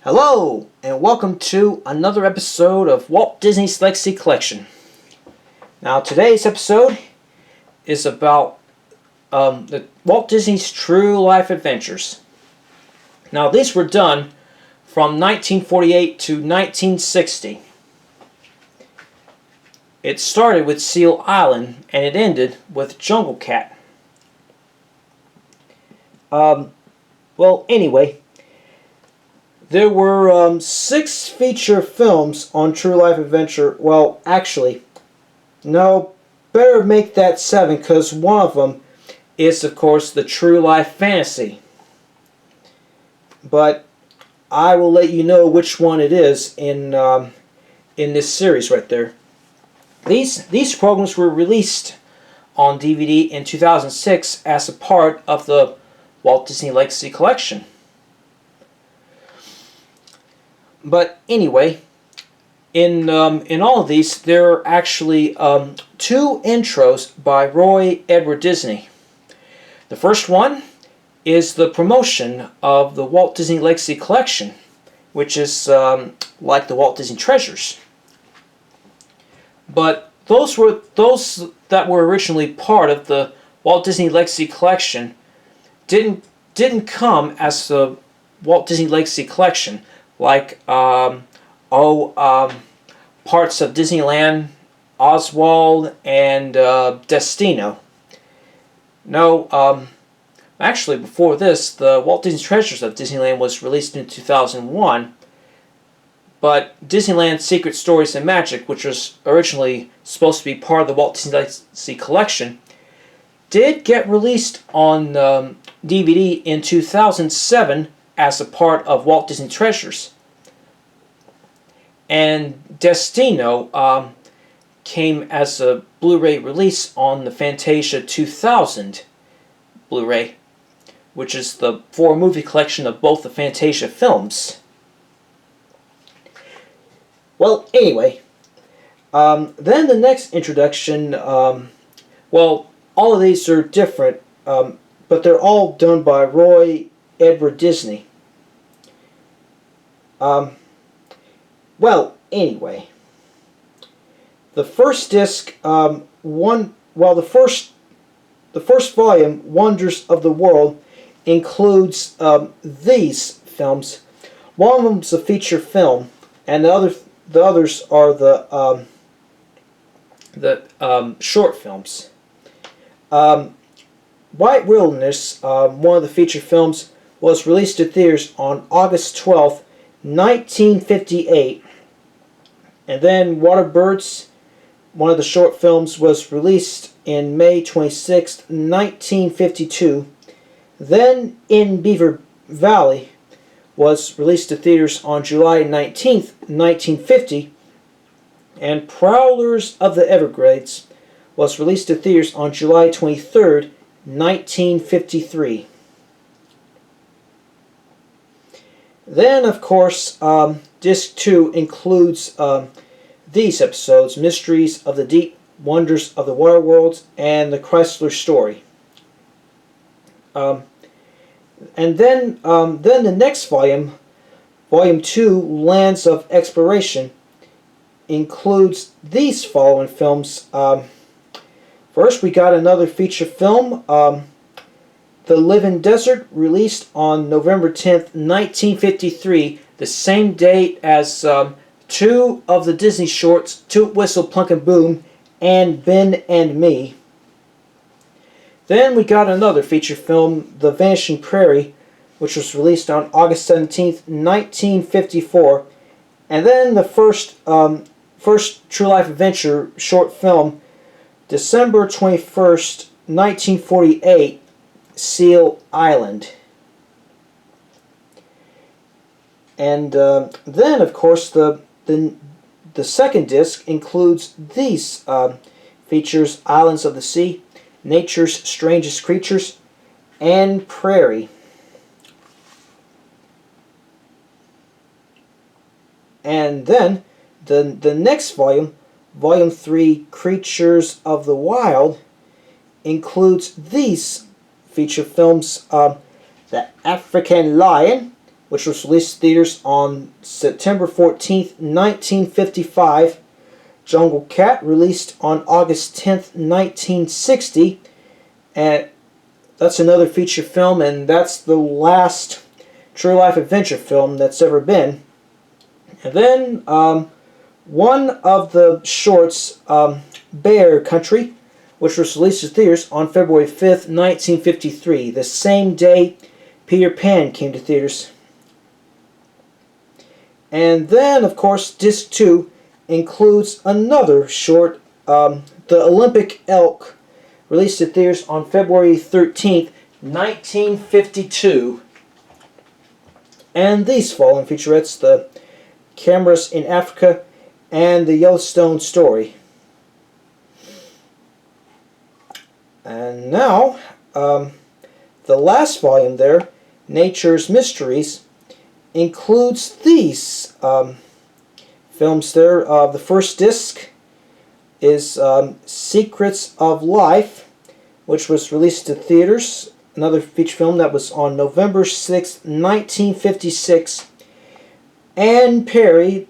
Hello, and welcome to another episode of Walt Disney's Legacy Collection. Now, today's episode is about the Walt Disney's True Life Adventures. Now, these were done from 1948 to 1960. It started with Seal Island, and it ended with Jungle Cat. Anyway, there were 6 feature films on True Life Adventure. Well, actually, no, better make that 7, because one of them is, of course, the True Life Fantasy. But I will let you know which one it is in this series right there. These programs were released on DVD in 2006 as a part of the Walt Disney Legacy Collection. But anyway, in all of these, there are actually 2 intros by Roy Edward Disney. The first one is the promotion of the Walt Disney Legacy Collection, which is like the Walt Disney Treasures. But those that were originally part of the Walt Disney Legacy Collection didn't come as the Walt Disney Legacy Collection, like parts of Disneyland, Oswald, and Destino. No, actually before this, the Walt Disney Treasures of Disneyland was released in 2001, but Disneyland Secret Stories and Magic, which was originally supposed to be part of the Walt Disney Legacy Collection, did get released on DVD in 2007 as a part of Walt Disney Treasures. And Destino came as a Blu-ray release on the Fantasia 2000 Blu-ray, which is the 4-movie collection of both the Fantasia films. Well, anyway, then the next introduction, all of these are different, but they're all done by Roy Edward Disney. Anyway, the first disc, the first volume, Wonders of the World, includes these films. One of them is a feature film, and the others are the short films. White Wilderness, one of the feature films, was released to theaters on August 12th, 1958. And then Waterbirds, one of the short films, was released in May 26th, 1952. Then In Beaver Valley was released to theaters on July 19th, 1950. And Prowlers of the Everglades was released to theaters on July 23rd, 1953. Then, of course, Disc 2 includes these episodes: Mysteries of the Deep, Wonders of the Water Worlds, and The Chrysler Story. And then the next volume, Volume 2, Lands of Exploration, includes these following films. First, we got another feature film, The Living Desert, released on November 10th, 1953, the same date as 2 of the Disney shorts, Toot Whistle Plunk and Boom, and Ben and Me. Then we got another feature film, The Vanishing Prairie, which was released on August 17th, 1954. And then the first True Life Adventure short film, December 21st, 1948, Seal Island. And then, of course, the second disc includes these features: Islands of the Sea, Nature's Strangest Creatures, and Prairie. And then the next volume, Volume 3, Creatures of the Wild, includes these feature films: The African Lion, which was released in theaters on September 14th, 1955. Jungle Cat, released on August 10th, 1960. And that's another feature film, and that's the last true life adventure film that's ever been. And then one of the shorts, Bear Country, which was released in theaters on February 5th, 1953, the same day Peter Pan came to theaters. And then, of course, Disc 2 includes another short, The Olympic Elk, released in theaters on February 13th, 1952. And these following featurettes, The Cameras in Africa and The Yellowstone Story. And now, the last volume there, Nature's Mysteries, includes these films there. The first disc is Secrets of Life, which was released to theaters. Another feature film that was on November 6, 1956. Anne Perry,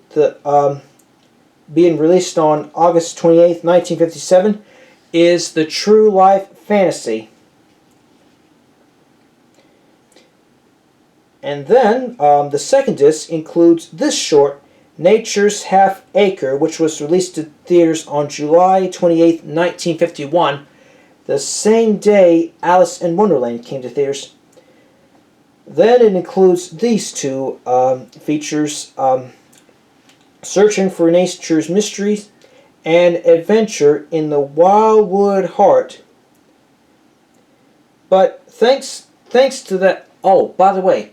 being released on August 28, 1957, is The True Life Fantasy. And then the second disc includes this short, Nature's Half Acre, which was released to theaters on July 28, 1951, the same day Alice in Wonderland came to theaters. Then it includes these two features, Searching for Nature's Mysteries and Adventure in the Wildwood Heart. But thanks to that... Oh, by the way,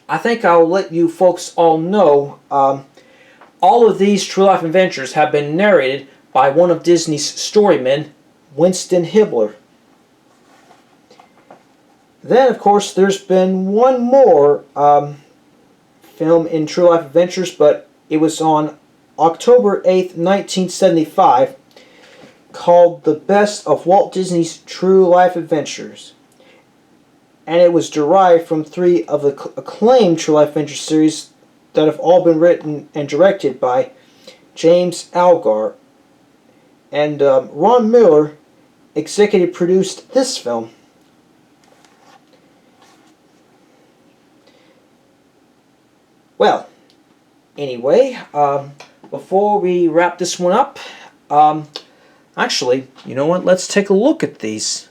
I think I'll let you folks all know all of these true life adventures have been narrated by one of Disney's storymen, Winston Hibbler. Then, of course, there's been one more film in True Life Adventures, but it was on October 8th, 1975, called The Best of Walt Disney's True Life Adventures. And it was derived from 3 of the acclaimed True Life Adventure series that have all been written and directed by James Algar. And Ron Miller executive produced this film. Well, anyway, before we wrap this one up, actually, you know what? Let's take a look at these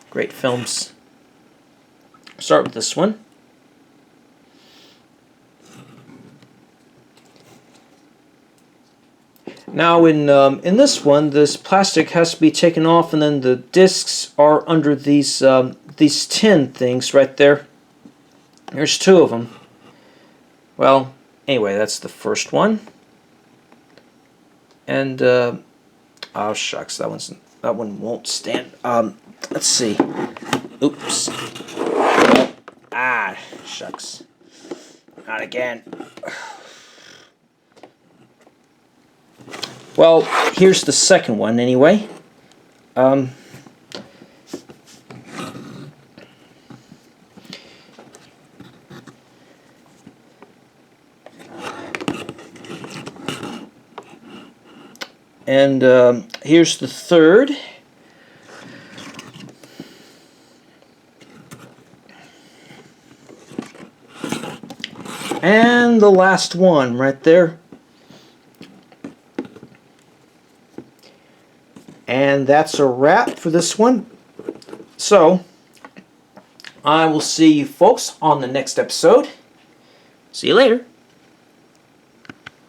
great films. Start with this one. Now, in this one, this plastic has to be taken off, and then the discs are under these tin things right there. There's 2 of them. Well, anyway, that's the first one. And oh shucks, that one won't stand. Let's see. Oops. Ah, shucks. Not again. Well, here's the second one anyway. And here's the third. And the last one right there. And that's a wrap for this one. So, I will see you folks on the next episode. See you later.